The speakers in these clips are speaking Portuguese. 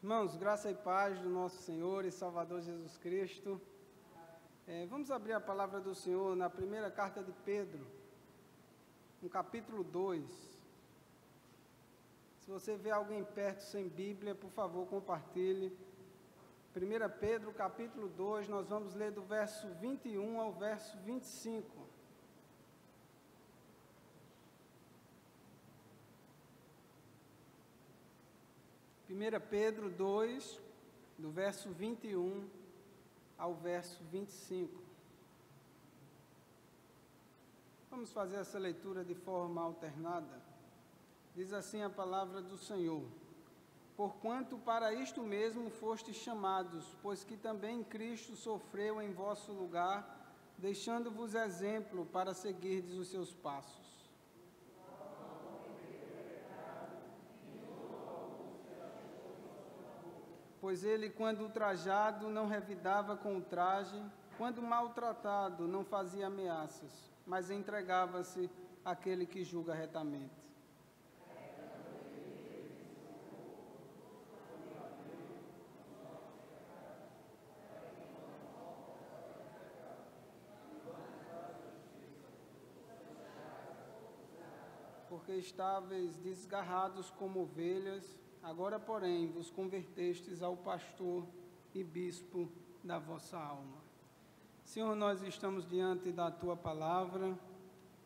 Irmãos, graça e paz do nosso Senhor e Salvador Jesus Cristo. Vamos abrir a palavra do Senhor na primeira carta de Pedro, no capítulo 2. Se você vê alguém perto sem Bíblia, por favor, compartilhe. 1 Pedro, capítulo 2, nós vamos ler do verso 21 ao verso 25. 1 Pedro 2, do verso 21 ao verso 25. Vamos fazer essa leitura de forma alternada. Diz assim a palavra do Senhor: Porquanto para isto mesmo fostes chamados, pois que também Cristo sofreu em vosso lugar, deixando-vos exemplo para seguirdes os seus passos. Pois ele, quando ultrajado, não revidava com o traje, quando maltratado, não fazia ameaças, mas entregava-se àquele que julga retamente. Porque estáveis desgarrados como ovelhas, agora, porém, vos convertestes ao pastor e bispo da vossa alma. Senhor, nós estamos diante da Tua palavra,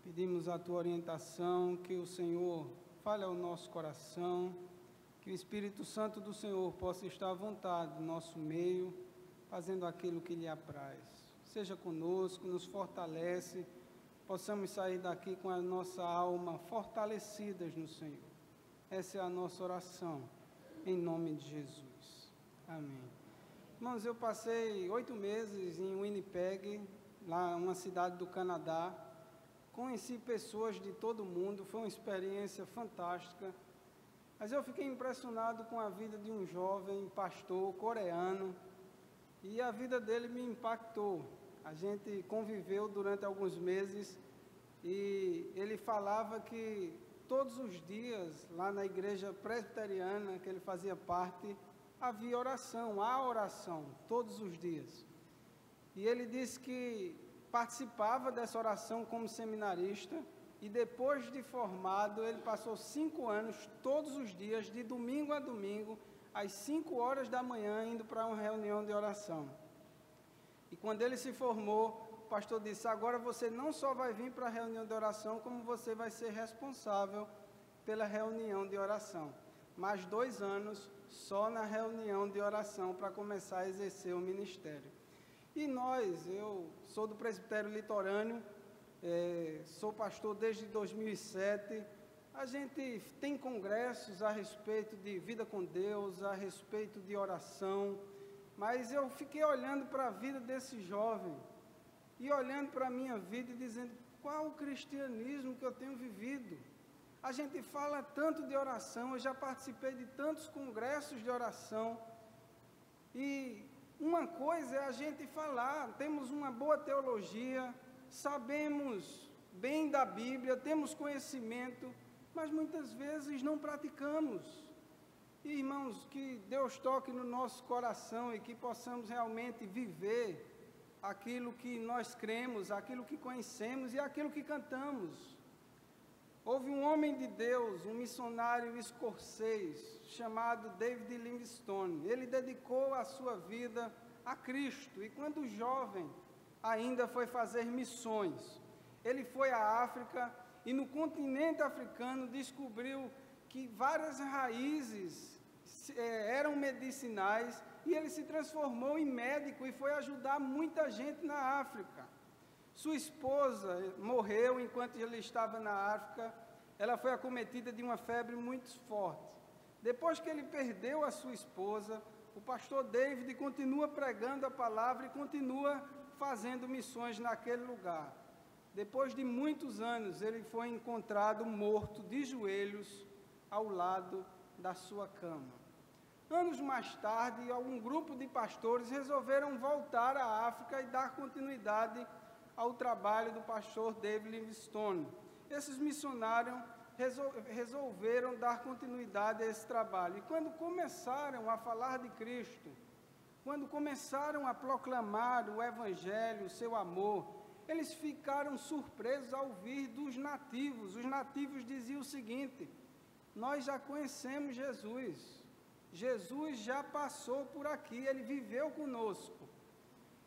pedimos a Tua orientação, que o Senhor fale ao nosso coração, que o Espírito Santo do Senhor possa estar à vontade no nosso meio, fazendo aquilo que lhe apraz. Seja conosco, nos fortalece, possamos sair daqui com a nossa alma fortalecidas no Senhor. Essa é a nossa oração, em nome de Jesus. Amém. Irmãos, eu passei 8 meses em Winnipeg, lá uma cidade do Canadá. Conheci pessoas de todo o mundo, foi uma experiência fantástica. Mas eu fiquei impressionado com a vida de um jovem pastor coreano, e a vida dele me impactou. A gente conviveu durante alguns meses, e ele falava que todos os dias, lá na igreja presbiteriana que ele fazia parte, havia oração, há oração, todos os dias. E ele disse que participava dessa oração como seminarista, e depois de formado, ele passou 5 anos, todos os dias, de domingo a domingo, às 5 horas da manhã, indo para uma reunião de oração. E quando ele se formou, o pastor disse: agora você não só vai vir para a reunião de oração, como você vai ser responsável pela reunião de oração. Mais 2 anos só na reunião de oração para começar a exercer o ministério. E eu sou do presbitério litorâneo, sou pastor desde 2007. A gente tem congressos a respeito de vida com Deus, a respeito de oração, mas eu fiquei olhando para a vida desse jovem, e olhando para a minha vida e dizendo: qual o cristianismo que eu tenho vivido? A gente fala tanto de oração, eu já participei de tantos congressos de oração, e uma coisa é a gente falar, temos uma boa teologia, sabemos bem da Bíblia, temos conhecimento, mas muitas vezes não praticamos. E, irmãos, que Deus toque no nosso coração e que possamos realmente viver aquilo que nós cremos, aquilo que conhecemos e aquilo que cantamos. Houve um homem de Deus, um missionário escocês, chamado David Livingstone. Ele dedicou a sua vida a Cristo, e quando jovem ainda foi fazer missões. Ele foi à África, e no continente africano descobriu que várias raízes eram medicinais, e ele se transformou em médico e foi ajudar muita gente na África. Sua esposa morreu enquanto ele estava na África. Ela foi acometida de uma febre muito forte. Depois que ele perdeu a sua esposa, o pastor David continua pregando a palavra e continua fazendo missões naquele lugar. Depois de muitos anos, ele foi encontrado morto de joelhos ao lado da sua cama. Anos mais tarde, algum grupo de pastores resolveram voltar à África e dar continuidade ao trabalho do pastor David Livingstone. Esses missionários resolveram dar continuidade a esse trabalho. E quando começaram a falar de Cristo, quando começaram a proclamar o Evangelho, o seu amor, eles ficaram surpresos ao ouvir dos nativos. Os nativos diziam o seguinte: nós já conhecemos Jesus. Jesus já passou por aqui, ele viveu conosco.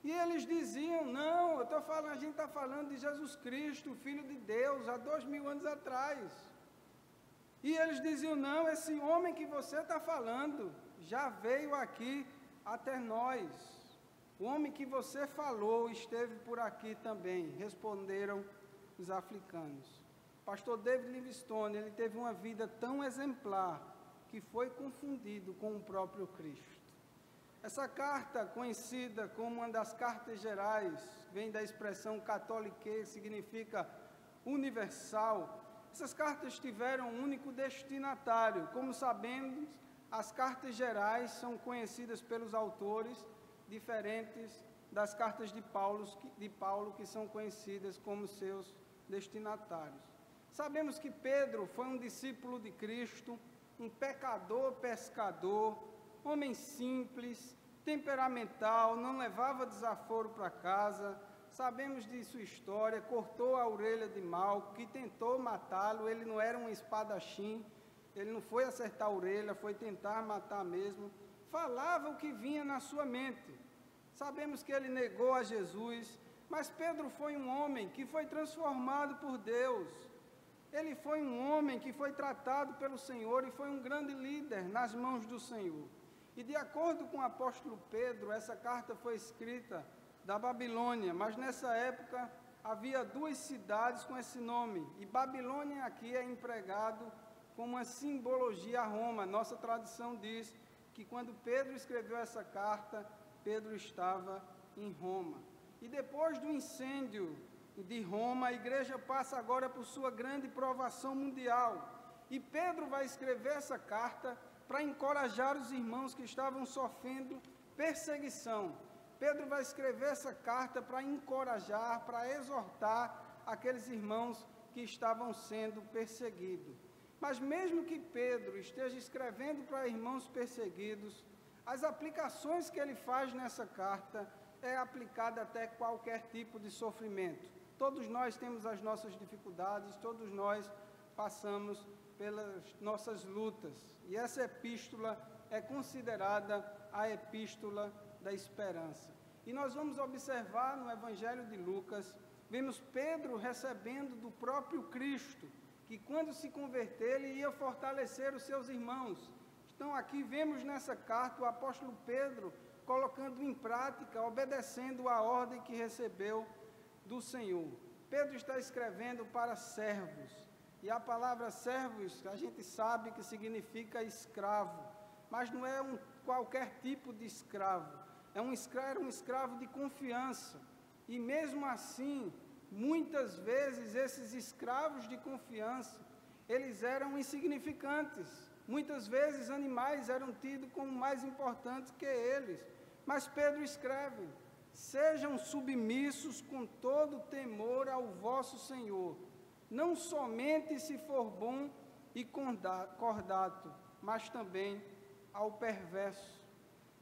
E eles diziam: não, a gente está falando de Jesus Cristo, o Filho de Deus, há 2000 anos atrás. E eles diziam: não, esse homem que você está falando já veio aqui até nós. O homem que você falou esteve por aqui também, responderam os africanos. Pastor David Livingstone, ele teve uma vida tão exemplar que foi confundido com o próprio Cristo. Essa carta, conhecida como uma das cartas gerais, vem da expressão catholique, significa universal. Essas cartas tiveram um único destinatário. Como sabemos, as cartas gerais são conhecidas pelos autores, diferentes das cartas de Paulo, que são conhecidas como seus destinatários. Sabemos que Pedro foi um discípulo de Cristo, um pecador pescador, homem simples, temperamental, não levava desaforo para casa. Sabemos de sua história, cortou a orelha de Malco, que tentou matá-lo. Ele não era um espadachim, ele não foi acertar a orelha, foi tentar matar mesmo. Falava o que vinha na sua mente. Sabemos que ele negou a Jesus, mas Pedro foi um homem que foi transformado por Deus. Ele foi um homem que foi tratado pelo Senhor e foi um grande líder nas mãos do Senhor. E de acordo com o apóstolo Pedro, essa carta foi escrita da Babilônia, mas nessa época havia 2 cidades com esse nome, e Babilônia aqui é empregado como uma simbologia a Roma. Nossa tradição diz que quando Pedro escreveu essa carta, Pedro estava em Roma. E depois do incêndio de Roma, a igreja passa agora por sua grande provação mundial. E Pedro vai escrever essa carta para encorajar os irmãos que estavam sofrendo perseguição. Pedro vai escrever essa carta para encorajar, para exortar aqueles irmãos que estavam sendo perseguidos. Mas mesmo que Pedro esteja escrevendo para irmãos perseguidos, as aplicações que ele faz nessa carta é aplicada até qualquer tipo de sofrimento. Todos nós temos as nossas dificuldades, todos nós passamos pelas nossas lutas. E essa epístola é considerada a epístola da esperança. E nós vamos observar no Evangelho de Lucas, vemos Pedro recebendo do próprio Cristo, que quando se converter, ele ia fortalecer os seus irmãos. Então aqui vemos nessa carta o apóstolo Pedro colocando em prática, obedecendo a ordem que recebeu do Senhor. Pedro está escrevendo para servos, e a palavra servos, a gente sabe que significa escravo, mas não é qualquer tipo de escravo, era um escravo de confiança, e mesmo assim, muitas vezes esses escravos de confiança, eles eram insignificantes, muitas vezes animais eram tidos como mais importantes que eles, mas Pedro escreve: sejam submissos com todo temor ao vosso Senhor, não somente se for bom e cordato, mas também ao perverso.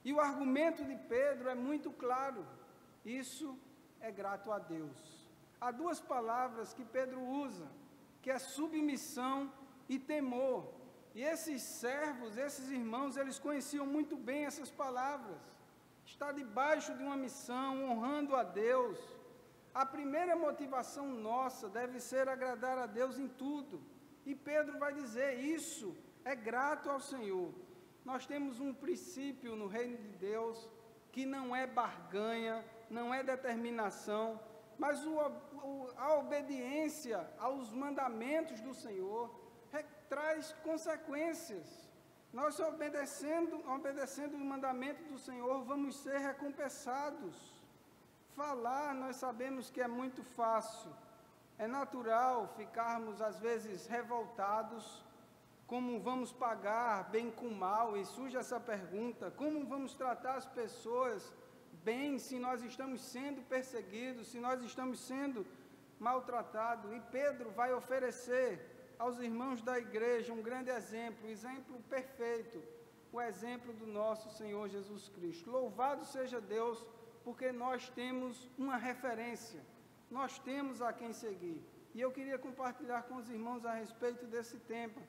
E o argumento de Pedro é muito claro: isso é grato a Deus. Há 2 palavras que Pedro usa, que é submissão e temor. E esses servos, esses irmãos, eles conheciam muito bem essas palavras. Está debaixo de uma missão, honrando a Deus. A primeira motivação nossa deve ser agradar a Deus em tudo. E Pedro vai dizer: isso é grato ao Senhor. Nós temos um princípio no reino de Deus que não é barganha, não é determinação, mas a obediência aos mandamentos do Senhor traz consequências. Nós obedecendo o mandamento do Senhor, vamos ser recompensados. Falar, nós sabemos que é muito fácil. É natural ficarmos, às vezes, revoltados. Como vamos pagar bem com mal? E surge essa pergunta: como vamos tratar as pessoas bem se nós estamos sendo perseguidos, se nós estamos sendo maltratados? E Pedro vai oferecer aos irmãos da igreja um grande exemplo, perfeito, o exemplo do nosso Senhor Jesus Cristo. Louvado seja Deus, porque nós temos uma referência, nós temos a quem seguir. E eu queria compartilhar com os irmãos a respeito desse tema,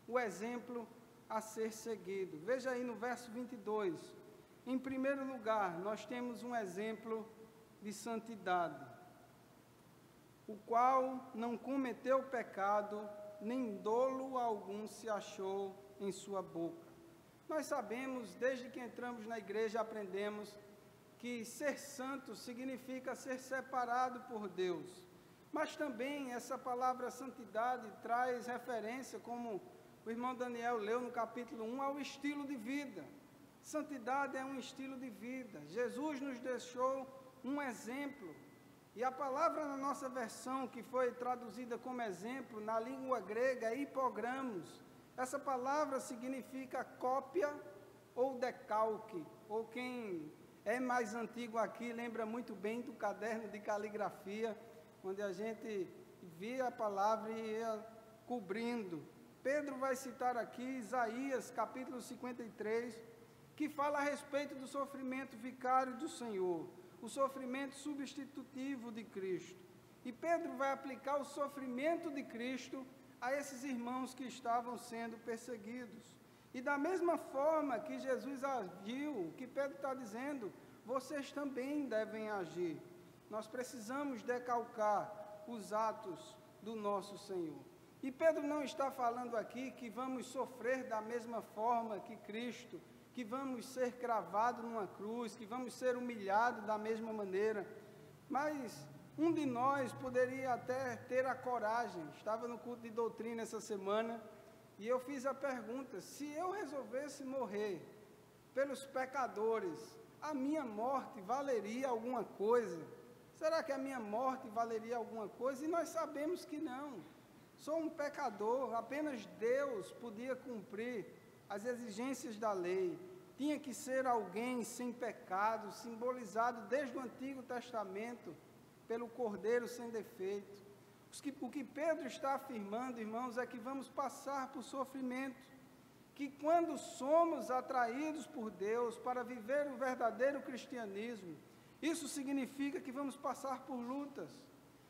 o exemplo a ser seguido. Veja aí no verso 22, em primeiro lugar, nós temos um exemplo de santidade, o qual não cometeu pecado, nem dolo algum se achou em sua boca. Nós sabemos, desde que entramos na igreja, aprendemos que ser santo significa ser separado por Deus. Mas também essa palavra santidade traz referência, como o irmão Daniel leu no capítulo 1, ao estilo de vida. Santidade é um estilo de vida. Jesus nos deixou um exemplo. E a palavra na nossa versão, que foi traduzida como exemplo, na língua grega, é hipogramos. Essa palavra significa cópia ou decalque, ou quem é mais antigo aqui lembra muito bem do caderno de caligrafia, onde a gente via a palavra e ia cobrindo. Pedro vai citar aqui Isaías, capítulo 53, que fala a respeito do sofrimento vicário do Senhor, o sofrimento substitutivo de Cristo. E Pedro vai aplicar o sofrimento de Cristo a esses irmãos que estavam sendo perseguidos. E da mesma forma que Jesus agiu, o que Pedro está dizendo, vocês também devem agir. Nós precisamos decalcar os atos do nosso Senhor. E Pedro não está falando aqui que vamos sofrer da mesma forma que Cristo, que vamos ser cravados numa cruz, que vamos ser humilhados da mesma maneira. Mas um de nós poderia até ter a coragem. Estava no culto de doutrina essa semana e eu fiz a pergunta: se eu resolvesse morrer pelos pecadores, a minha morte valeria alguma coisa? Será que a minha morte valeria alguma coisa? E nós sabemos que não. Sou um pecador, apenas Deus podia cumprir as exigências da lei. Tinha que ser alguém sem pecado, simbolizado desde o Antigo Testamento pelo Cordeiro sem defeito. O que Pedro está afirmando, irmãos, é que vamos passar por sofrimento, que quando somos atraídos por Deus para viver o verdadeiro cristianismo, isso significa que vamos passar por lutas,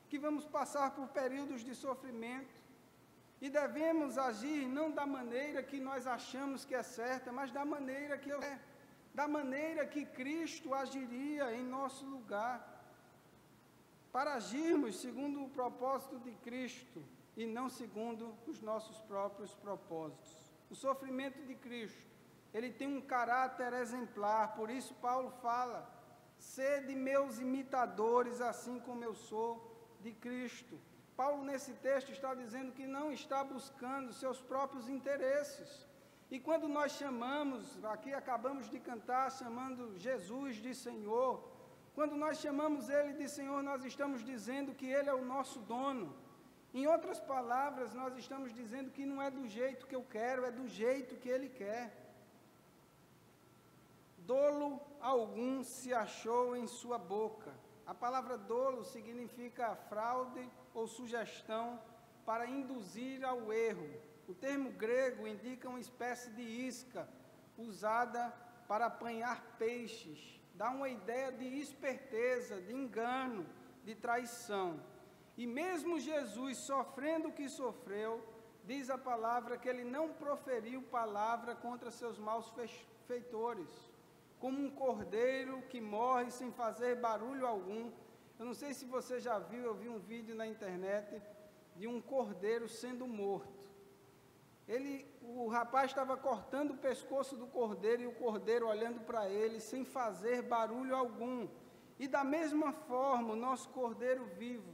que vamos passar por períodos de sofrimento, e devemos agir não da maneira que nós achamos que é certa, mas da maneira que da maneira que Cristo agiria em nosso lugar, para agirmos segundo o propósito de Cristo e não segundo os nossos próprios propósitos. O sofrimento de Cristo, ele tem um caráter exemplar, por isso Paulo fala: sede meus imitadores, assim como eu sou de Cristo. Paulo, nesse texto, está dizendo que não está buscando seus próprios interesses. E quando nós chamamos, aqui acabamos de cantar, chamando Jesus de Senhor, quando nós chamamos Ele de Senhor, nós estamos dizendo que Ele é o nosso dono. Em outras palavras, nós estamos dizendo que não é do jeito que eu quero, é do jeito que Ele quer. Dolo algum se achou em sua boca. A palavra dolo significa fraude ou sugestão para induzir ao erro. O termo grego indica uma espécie de isca usada para apanhar peixes. Dá uma ideia de esperteza, de engano, de traição. E mesmo Jesus, sofrendo o que sofreu, diz a palavra que ele não proferiu palavra contra seus maus feitores, como um cordeiro que morre sem fazer barulho algum. Eu não sei se você já viu, eu vi um vídeo na internet de um cordeiro sendo morto. O rapaz estava cortando o pescoço do cordeiro e o cordeiro olhando para ele sem fazer barulho algum. E da mesma forma, o nosso cordeiro vivo,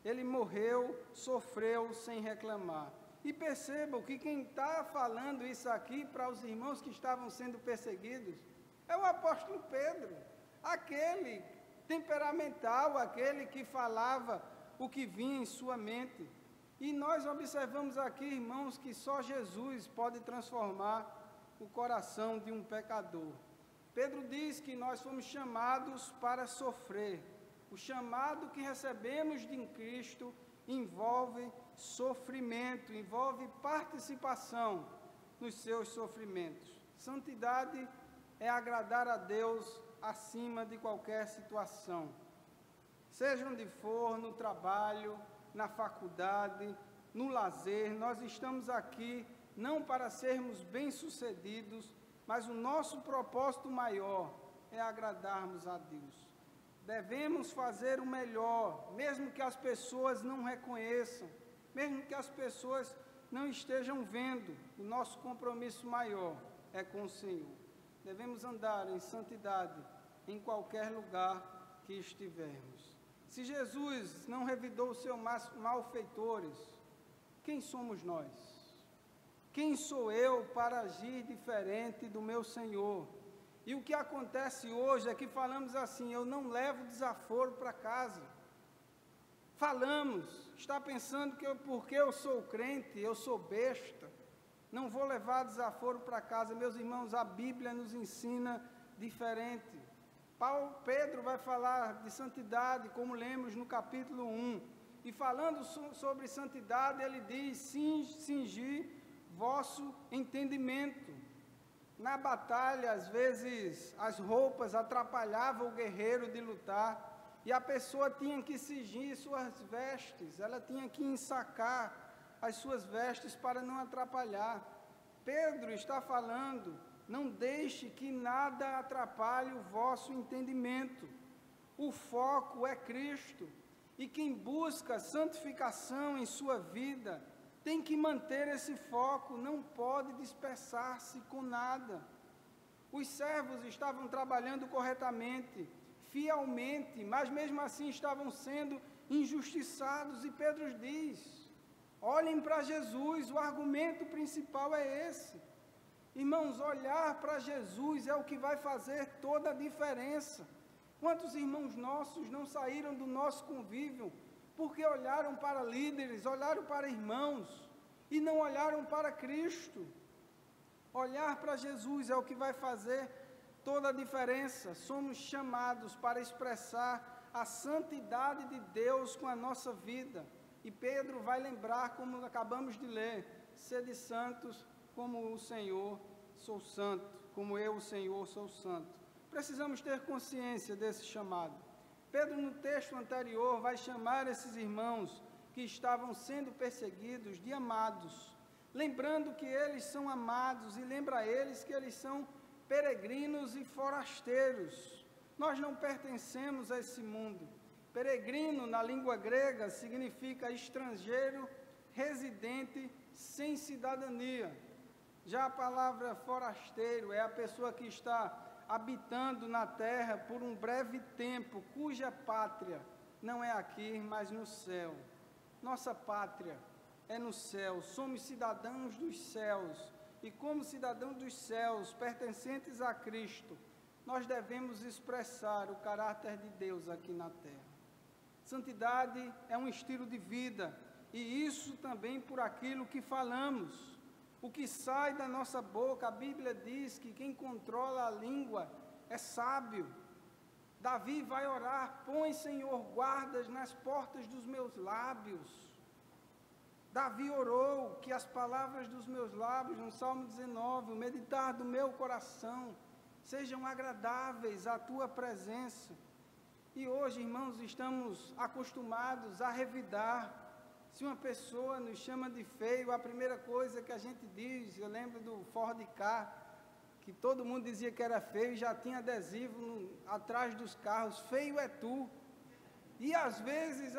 ele morreu, sofreu sem reclamar. E percebam que quem está falando isso aqui para os irmãos que estavam sendo perseguidos é o apóstolo Pedro, aquele temperamental, aquele que falava o que vinha em sua mente. E nós observamos aqui, irmãos, que só Jesus pode transformar o coração de um pecador. Pedro diz que nós fomos chamados para sofrer. O chamado que recebemos de Cristo envolve sofrimento, envolve participação nos seus sofrimentos. Santidade é agradar a Deus acima de qualquer situação. Seja onde for, no trabalho, na faculdade, no lazer, nós estamos aqui não para sermos bem-sucedidos, mas o nosso propósito maior é agradarmos a Deus. Devemos fazer o melhor, mesmo que as pessoas não reconheçam, mesmo que as pessoas não estejam vendo. O nosso compromisso maior é com o Senhor. Devemos andar em santidade em qualquer lugar que estivermos. Se Jesus não revidou os seus malfeitores, quem somos nós? Quem sou eu para agir diferente do meu Senhor? E o que acontece hoje é que falamos assim: eu não levo desaforo para casa. Falamos, está pensando que porque eu sou crente, eu sou besta, não vou levar desaforo para casa. Meus irmãos, a Bíblia nos ensina diferente. Pedro vai falar de santidade, como lemos no capítulo 1, e falando sobre santidade, ele diz: cingir vosso entendimento. Na batalha, às vezes, as roupas atrapalhavam o guerreiro de lutar, e a pessoa tinha que cingir suas vestes, ela tinha que ensacar as suas vestes para não atrapalhar. Pedro está falando: não deixe que nada atrapalhe o vosso entendimento. O foco é Cristo, e quem busca santificação em sua vida tem que manter esse foco, não pode dispersar-se com nada. Os servos estavam trabalhando corretamente, fielmente, mas mesmo assim estavam sendo injustiçados, e Pedro diz: olhem para Jesus, o argumento principal é esse. Irmãos, olhar para Jesus é o que vai fazer toda a diferença. Quantos irmãos nossos não saíram do nosso convívio porque olharam para líderes, olharam para irmãos e não olharam para Cristo? Olhar para Jesus é o que vai fazer toda a diferença. Somos chamados para expressar a santidade de Deus com a nossa vida. E Pedro vai lembrar, como acabamos de ler: sede santos como o Senhor sou santo, como eu, o Senhor, sou santo. Precisamos ter consciência desse chamado. Pedro, no texto anterior, vai chamar esses irmãos que estavam sendo perseguidos de amados, lembrando que eles são amados, e lembra a eles que eles são peregrinos e forasteiros. Nós não pertencemos a esse mundo. Peregrino, na língua grega, significa estrangeiro, residente, sem cidadania. Já a palavra forasteiro é a pessoa que está habitando na terra por um breve tempo, cuja pátria não é aqui, mas no céu. Nossa pátria é no céu, somos cidadãos dos céus, e como cidadãos dos céus, pertencentes a Cristo, nós devemos expressar o caráter de Deus aqui na terra. Santidade é um estilo de vida, e isso também por aquilo que falamos. O que sai da nossa boca, a Bíblia diz que quem controla a língua é sábio. Davi vai orar: põe, Senhor, guardas nas portas dos meus lábios. Davi orou que as palavras dos meus lábios, no Salmo 19, o meditar do meu coração, sejam agradáveis à tua presença. E hoje, irmãos, estamos acostumados a revidar. Se uma pessoa nos chama de feio, a primeira coisa que a gente diz, eu lembro do Ford Ka, que todo mundo dizia que era feio, e já tinha adesivo atrás dos carros: feio é tu. E às vezes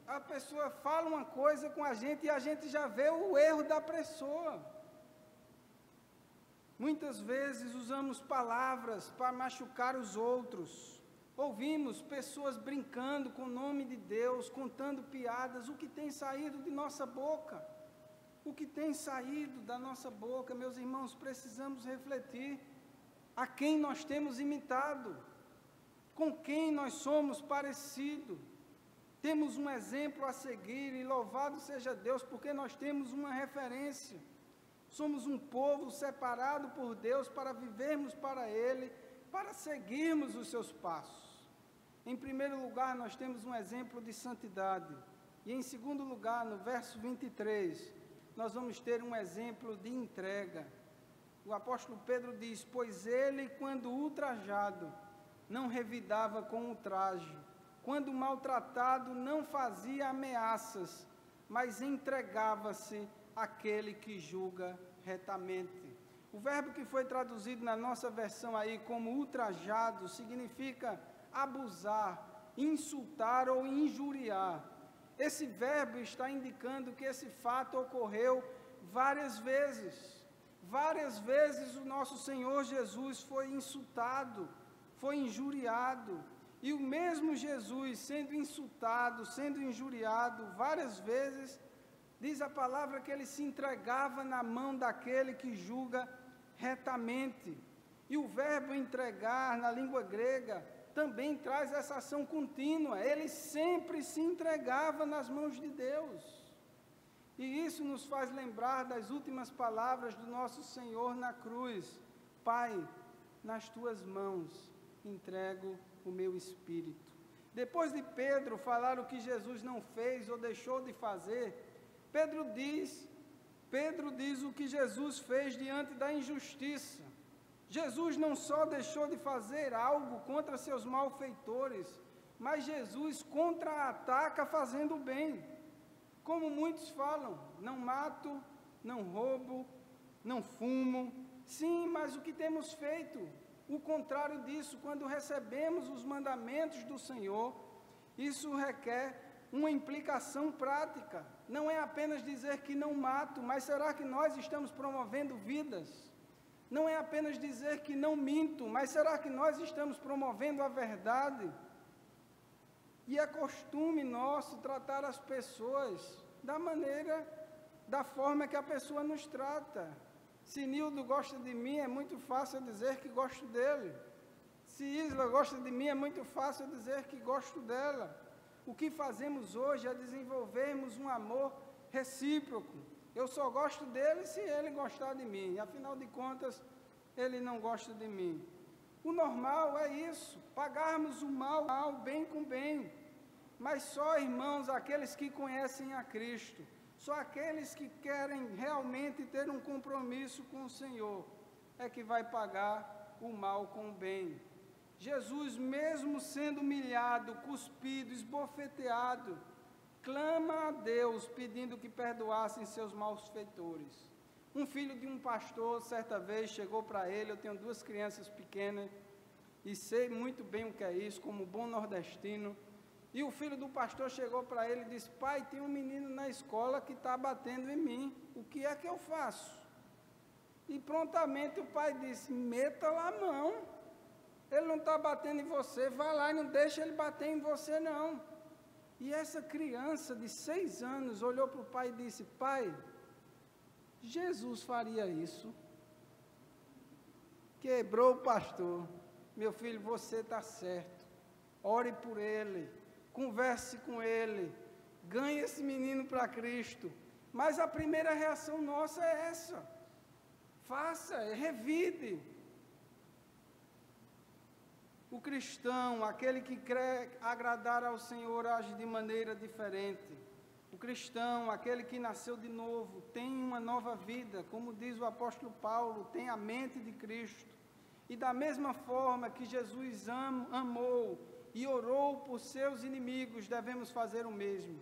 a pessoa fala uma coisa com a gente e a gente já vê o erro da pessoa. Muitas vezes usamos palavras para machucar os outros. Ouvimos pessoas brincando com o nome de Deus, contando piadas. O que tem saído de nossa boca? O que tem saído da nossa boca? Meus irmãos, precisamos refletir a quem nós temos imitado, com quem nós somos parecidos. Temos um exemplo a seguir, e louvado seja Deus, porque nós temos uma referência. Somos um povo separado por Deus para vivermos para Ele, para seguirmos os seus passos. Em primeiro lugar, nós temos um exemplo de santidade. E em segundo lugar, no verso 23, nós vamos ter um exemplo de entrega. O apóstolo Pedro diz: pois ele, quando ultrajado, não revidava com ultraje, quando maltratado, não fazia ameaças, mas entregava-se àquele que julga retamente. O verbo que foi traduzido na nossa versão aí como ultrajado significa abusar, insultar ou injuriar. Esse verbo está indicando que esse fato ocorreu várias vezes. Várias vezes o nosso Senhor Jesus foi insultado, foi injuriado. E o mesmo Jesus, sendo insultado, sendo injuriado várias vezes, diz a palavra que ele se entregava na mão daquele que julga retamente. E o verbo entregar na língua grega também traz essa ação contínua. Ele sempre se entregava nas mãos de Deus. E isso nos faz lembrar das últimas palavras do nosso Senhor na cruz: Pai, nas tuas mãos entrego o meu espírito. Depois de Pedro falar o que Jesus não fez ou deixou de fazer, Pedro diz o que Jesus fez diante da injustiça. Jesus não só deixou de fazer algo contra seus malfeitores, mas Jesus contra-ataca fazendo o bem. Como muitos falam: não mato, não roubo, não fumo. Sim, mas o que temos feito? O contrário disso. Quando recebemos os mandamentos do Senhor, isso requer uma implicação prática. Não é apenas dizer que não mato, mas será que nós estamos promovendo vidas? Não é apenas dizer que não minto, mas será que nós estamos promovendo a verdade? E é costume nosso tratar as pessoas da forma que a pessoa nos trata. Se Nildo gosta de mim, é muito fácil dizer que gosto dele. Se Isla gosta de mim, é muito fácil dizer que gosto dela. O que fazemos hoje é desenvolvermos um amor recíproco. Eu só gosto dele se ele gostar de mim. Afinal de contas, ele não gosta de mim. O normal é isso, pagarmos o mal, bem com bem. Mas só, irmãos, aqueles que conhecem a Cristo, só aqueles que querem realmente ter um compromisso com o Senhor, é que vai pagar o mal com o bem. Jesus, mesmo sendo humilhado, cuspido, esbofeteado, clama a Deus pedindo que perdoassem seus malfeitores. Um filho de um pastor, certa vez, chegou para ele: eu tenho 2 crianças pequenas, e sei muito bem o que é isso, como bom nordestino. E o filho do pastor chegou para ele e disse: pai, tem um menino na escola que está batendo em mim, o que é que eu faço? E prontamente o pai disse: meta lá a mão, ele não está batendo em você, vai lá e não deixa ele bater em você não. E essa criança de 6 anos olhou para o pai e disse: pai, Jesus faria isso? Quebrou o pastor. Meu filho, você está certo, ore por ele, converse com ele, ganhe esse menino para Cristo. Mas a primeira reação nossa é essa: faça, revide. O cristão, aquele que quer agradar ao Senhor, age de maneira diferente. O cristão, aquele que nasceu de novo, tem uma nova vida, como diz o apóstolo Paulo, tem a mente de Cristo. E da mesma forma que Jesus amou e orou por seus inimigos, devemos fazer o mesmo.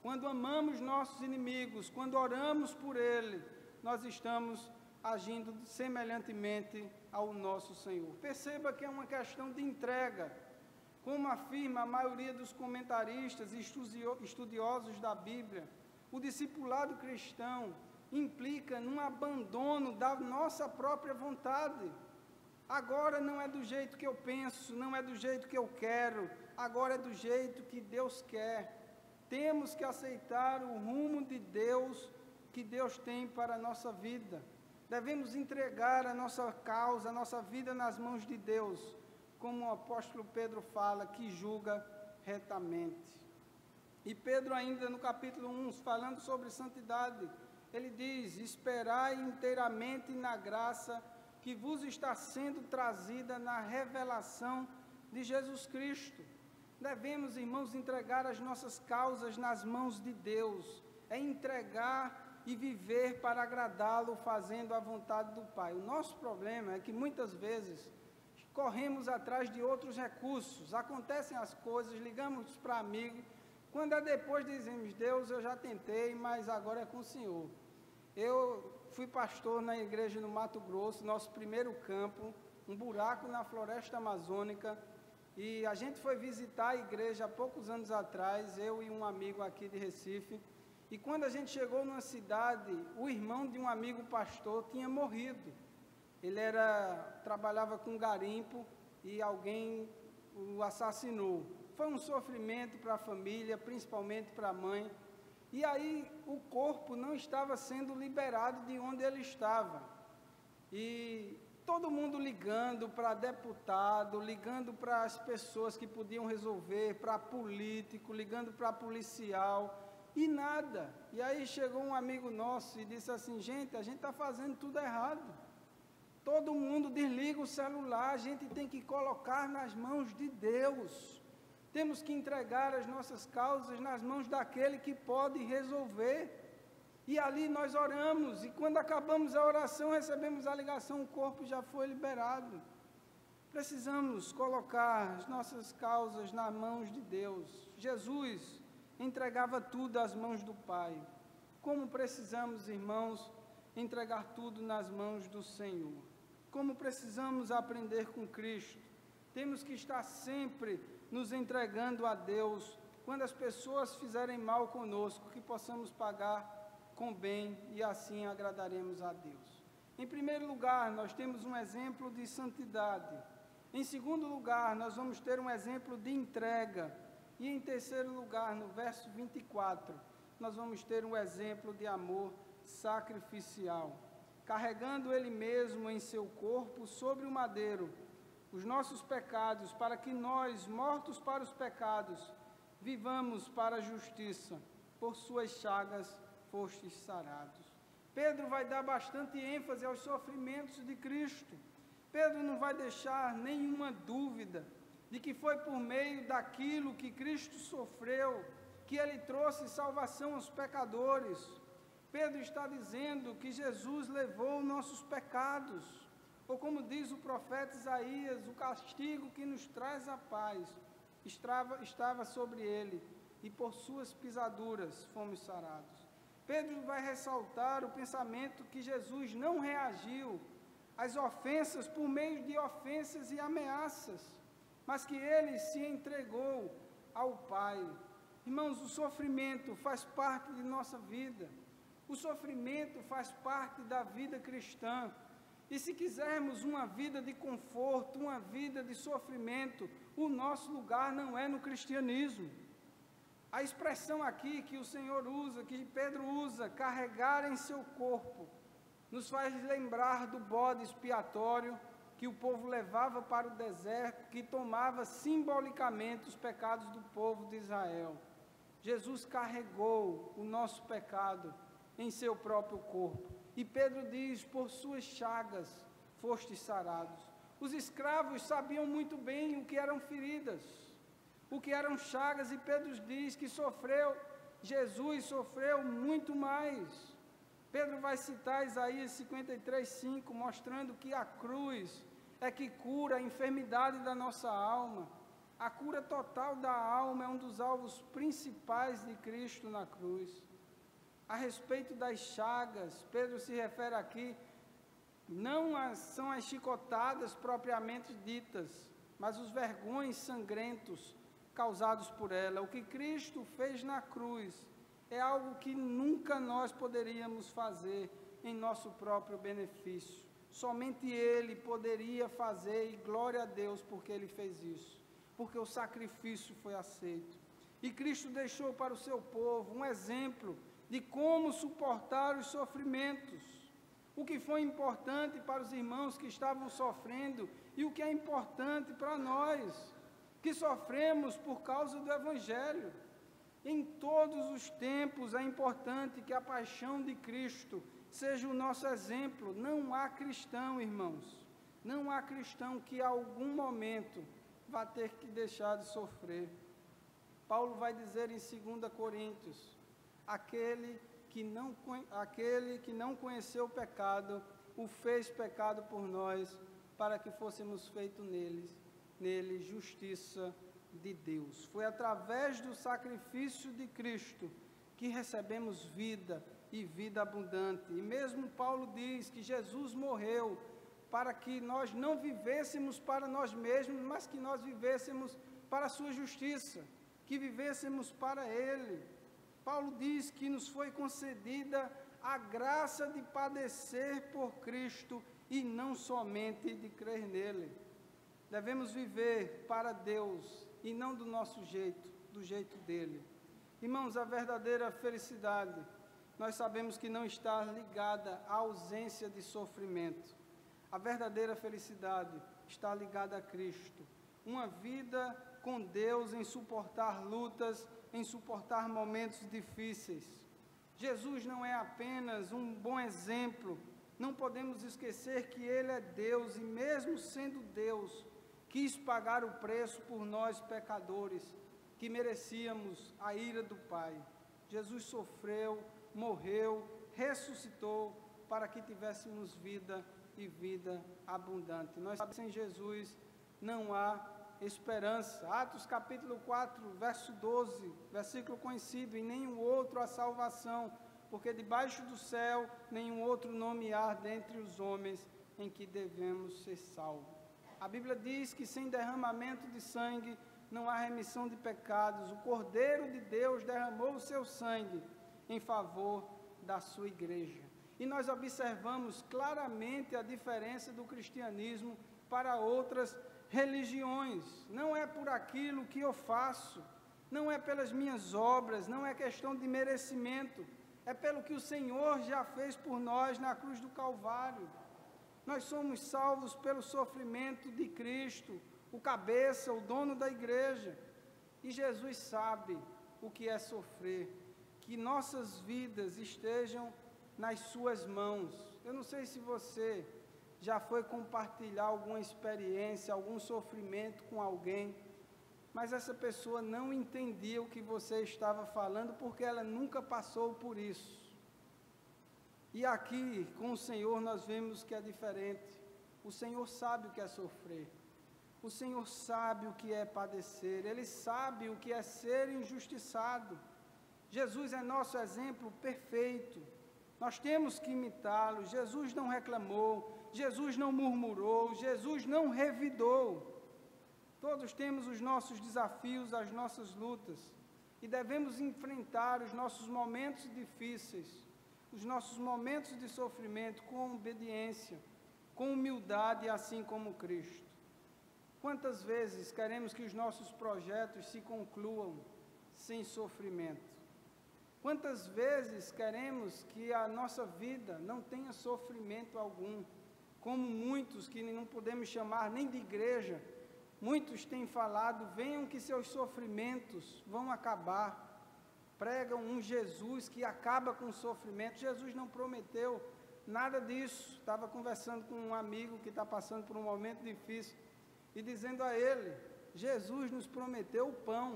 Quando amamos nossos inimigos, quando oramos por eles, nós estamos agindo semelhantemente ao nosso Senhor. Perceba que é uma questão de entrega. Como afirma a maioria dos comentaristas e estudiosos da Bíblia, o discipulado cristão implica num abandono da nossa própria vontade. Agora não é do jeito que eu penso, não é do jeito que eu quero, agora é do jeito que Deus quer. Temos que aceitar o rumo de Deus, que Deus tem para a nossa vida. Devemos entregar a nossa causa, a nossa vida nas mãos de Deus, como o apóstolo Pedro fala, que julga retamente. E Pedro ainda no capítulo 1, falando sobre santidade, ele diz: esperai inteiramente na graça que vos está sendo trazida na revelação de Jesus Cristo. Devemos, irmãos, entregar as nossas causas nas mãos de Deus. É entregar e viver para agradá-lo, fazendo a vontade do Pai. O nosso problema é que muitas vezes corremos atrás de outros recursos, acontecem as coisas, ligamos para amigo, quando é depois dizemos: Deus, eu já tentei, mas agora é com o Senhor. Eu fui pastor na igreja no Mato Grosso, nosso primeiro campo, um buraco na floresta amazônica, e a gente foi visitar a igreja há poucos anos atrás, eu e um amigo aqui de Recife, e quando a gente chegou numa cidade, o irmão de um amigo pastor tinha morrido. Ele trabalhava com garimpo e alguém o assassinou. Foi um sofrimento para a família, principalmente para a mãe. E aí o corpo não estava sendo liberado de onde ele estava. E todo mundo ligando para deputado, ligando para as pessoas que podiam resolver, para político, ligando para policial, e nada. E aí chegou um amigo nosso e disse assim: gente, a gente está fazendo tudo errado. Todo mundo desliga o celular, a gente tem que colocar nas mãos de Deus. Temos que entregar as nossas causas nas mãos daquele que pode resolver. E ali nós oramos, e quando acabamos a oração, recebemos a ligação, o corpo já foi liberado. Precisamos colocar as nossas causas nas mãos de Deus. Jesus entregava tudo às mãos do Pai. Como precisamos, irmãos, entregar tudo nas mãos do Senhor. Como precisamos aprender com Cristo. Temos que estar sempre nos entregando a Deus. Quando as pessoas fizerem mal conosco, que possamos pagar com bem e assim agradaremos a Deus. Em primeiro lugar, nós temos um exemplo de santidade. Em segundo lugar, nós vamos ter um exemplo de entrega. E em terceiro lugar, no verso 24, nós vamos ter um exemplo de amor sacrificial, carregando Ele mesmo em seu corpo sobre o madeiro os nossos pecados, para que nós, mortos para os pecados, vivamos para a justiça. Por suas chagas fostes sarados. Pedro vai dar bastante ênfase aos sofrimentos de Cristo. Pedro não vai deixar nenhuma dúvida de que foi por meio daquilo que Cristo sofreu que Ele trouxe salvação aos pecadores. Pedro está dizendo que Jesus levou nossos pecados, ou como diz o profeta Isaías, o castigo que nos traz a paz estava sobre Ele, e por suas pisaduras fomos sarados. Pedro vai ressaltar o pensamento que Jesus não reagiu às ofensas por meio de ofensas e ameaças, mas que Ele se entregou ao Pai. Irmãos, o sofrimento faz parte de nossa vida. O sofrimento faz parte da vida cristã. E se quisermos uma vida de conforto, uma vida de sofrimento, o nosso lugar não é no cristianismo. A expressão aqui que o Senhor usa, que Pedro usa, carregar em seu corpo, nos faz lembrar do bode expiatório que o povo levava para o deserto, que tomava simbolicamente os pecados do povo de Israel. Jesus carregou o nosso pecado em seu próprio corpo. E Pedro diz: por suas chagas fostes sarados. Os escravos sabiam muito bem o que eram feridas, o que eram chagas, e Pedro diz que Jesus sofreu muito mais. Pedro vai citar Isaías 53:5, mostrando que a cruz é que cura a enfermidade da nossa alma. A cura total da alma é um dos alvos principais de Cristo na cruz. A respeito das chagas, Pedro se refere aqui, são as chicotadas propriamente ditas, mas os vergões sangrentos causados por ela. O que Cristo fez na cruz é algo que nunca nós poderíamos fazer em nosso próprio benefício. Somente Ele poderia fazer, e glória a Deus porque Ele fez isso, porque o sacrifício foi aceito. E Cristo deixou para o seu povo um exemplo de como suportar os sofrimentos, o que foi importante para os irmãos que estavam sofrendo e o que é importante para nós, que sofremos por causa do Evangelho. Em todos os tempos é importante que a paixão de Cristo seja o nosso exemplo. Não há cristão, irmãos, não há cristão que a algum momento vá ter que deixar de sofrer. Paulo vai dizer em 2 Coríntios, aquele que não conheceu o pecado, o fez pecado por nós, para que fôssemos feitos nele justiça de Deus. Foi através do sacrifício de Cristo que recebemos vida e vida abundante. E mesmo Paulo diz que Jesus morreu para que nós não vivêssemos para nós mesmos, mas que nós vivêssemos para a sua justiça, que vivêssemos para Ele. Paulo diz que nos foi concedida a graça de padecer por Cristo e não somente de crer nele. Devemos viver para Deus e não do nosso jeito, do jeito dele. Irmãos, a verdadeira felicidade, nós sabemos que não está ligada à ausência de sofrimento. A verdadeira felicidade está ligada a Cristo. Uma vida com Deus em suportar lutas, em suportar momentos difíceis. Jesus não é apenas um bom exemplo, não podemos esquecer que Ele é Deus, e mesmo sendo Deus, quis pagar o preço por nós pecadores, que merecíamos a ira do Pai. Jesus sofreu, morreu, ressuscitou, para que tivéssemos vida e vida abundante. Nós sabemos que sem Jesus não há esperança. Atos capítulo 4, verso 12, versículo conhecido: em nenhum outro há salvação, porque debaixo do céu nenhum outro nome há dentre os homens em que devemos ser salvos. A Bíblia diz que sem derramamento de sangue não há remissão de pecados. O Cordeiro de Deus derramou o seu sangue em favor da sua igreja. E nós observamos claramente a diferença do cristianismo para outras religiões. Não é por aquilo que eu faço, não é pelas minhas obras, não é questão de merecimento, é pelo que o Senhor já fez por nós na cruz do Calvário. Nós somos salvos pelo sofrimento de Cristo, o cabeça, o dono da igreja. E Jesus sabe o que é sofrer, que nossas vidas estejam nas suas mãos. Eu não sei se você já foi compartilhar alguma experiência, algum sofrimento com alguém, mas essa pessoa não entendia o que você estava falando, porque ela nunca passou por isso. E aqui, com o Senhor, nós vemos que é diferente. O Senhor sabe o que é sofrer. O Senhor sabe o que é padecer. Ele sabe o que é ser injustiçado. Jesus é nosso exemplo perfeito. Nós temos que imitá-lo. Jesus não reclamou, Jesus não murmurou, Jesus não revidou. Todos temos os nossos desafios, as nossas lutas, e devemos enfrentar os nossos momentos difíceis, os nossos momentos de sofrimento com obediência, com humildade, assim como Cristo. Quantas vezes queremos que os nossos projetos se concluam sem sofrimento? Quantas vezes queremos que a nossa vida não tenha sofrimento algum? Como muitos, que não podemos chamar nem de igreja, muitos têm falado: venham que seus sofrimentos vão acabar. Pregam um Jesus que acaba com o sofrimento. Jesus não prometeu nada disso. Estava conversando com um amigo que está passando por um momento difícil, e dizendo a ele: Jesus nos prometeu o pão.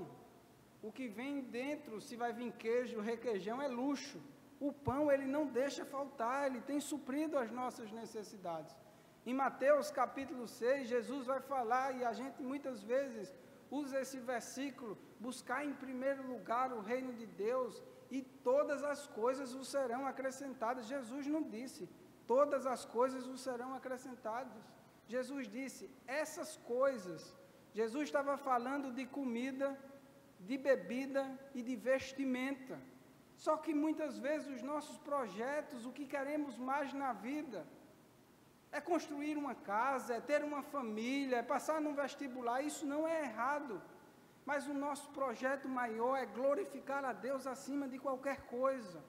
O que vem dentro, se vai vir queijo, requeijão, é luxo. O pão, ele não deixa faltar, ele tem suprido as nossas necessidades. Em Mateus capítulo 6, Jesus vai falar, e a gente muitas vezes usa esse versículo: buscar em primeiro lugar o reino de Deus, e todas as coisas vos serão acrescentadas. Jesus não disse: todas as coisas vos serão acrescentadas. Jesus disse: essas coisas. Jesus estava falando de comida, de bebida e de vestimenta. Só que muitas vezes os nossos projetos, o que queremos mais na vida, é construir uma casa, é ter uma família, é passar num vestibular. Isso não é errado, mas o nosso projeto maior é glorificar a Deus acima de qualquer coisa.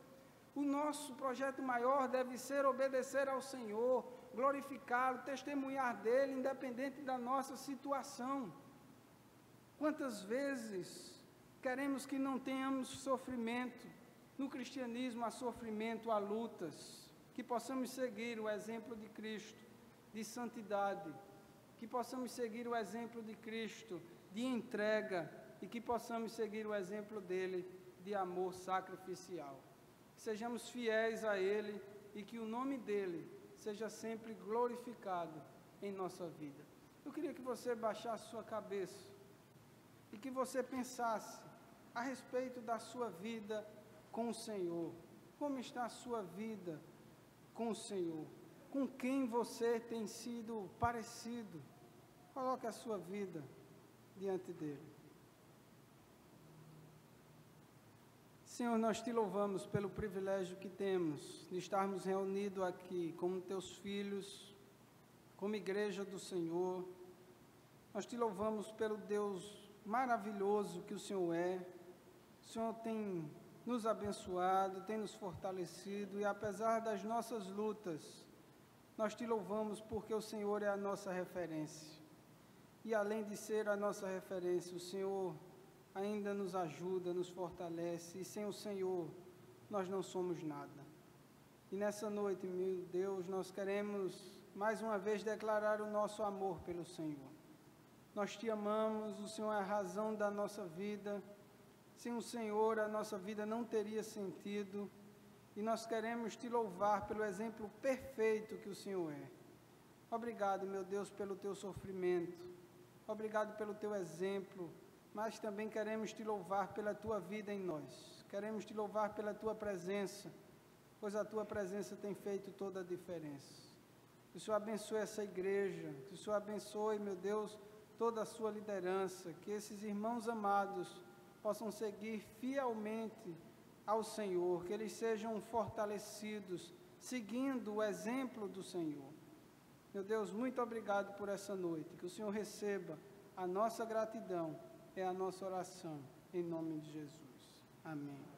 O nosso projeto maior deve ser obedecer ao Senhor, glorificá-lo, testemunhar dele, independente da nossa situação. Quantas vezes queremos que não tenhamos sofrimento? No cristianismo há sofrimento, há lutas. Que possamos seguir o exemplo de Cristo, de santidade. Que possamos seguir o exemplo de Cristo, de entrega, e que possamos seguir o exemplo dele de amor sacrificial. Que sejamos fiéis a ele e que o nome dele seja sempre glorificado em nossa vida. Eu queria que você baixasse sua cabeça e que você pensasse a respeito da sua vida com o Senhor. Como está a sua vida com o Senhor? Com quem você tem sido parecido? Coloque a sua vida diante dele. Senhor, nós te louvamos pelo privilégio que temos de estarmos reunidos aqui como teus filhos, como igreja do Senhor. Nós te louvamos pelo Deus maravilhoso que o Senhor é. O Senhor tem nos abençoado, tem nos fortalecido, e apesar das nossas lutas, nós te louvamos porque o Senhor é a nossa referência. E além de ser a nossa referência, o Senhor ainda nos ajuda, nos fortalece, e sem o Senhor nós não somos nada. E nessa noite, meu Deus, nós queremos mais uma vez declarar o nosso amor pelo Senhor. Nós te amamos, o Senhor é a razão da nossa vida. Sem o Senhor, a nossa vida não teria sentido, e nós queremos te louvar pelo exemplo perfeito que o Senhor é. Obrigado, meu Deus, pelo teu sofrimento, obrigado pelo teu exemplo, mas também queremos te louvar pela tua vida em nós, queremos te louvar pela tua presença, pois a tua presença tem feito toda a diferença. Que o Senhor abençoe essa igreja, que o Senhor abençoe, meu Deus, toda a sua liderança, que esses irmãos amados possam seguir fielmente ao Senhor, que eles sejam fortalecidos, seguindo o exemplo do Senhor. Meu Deus, muito obrigado por essa noite, que o Senhor receba a nossa gratidão, é a nossa oração, em nome de Jesus. Amém.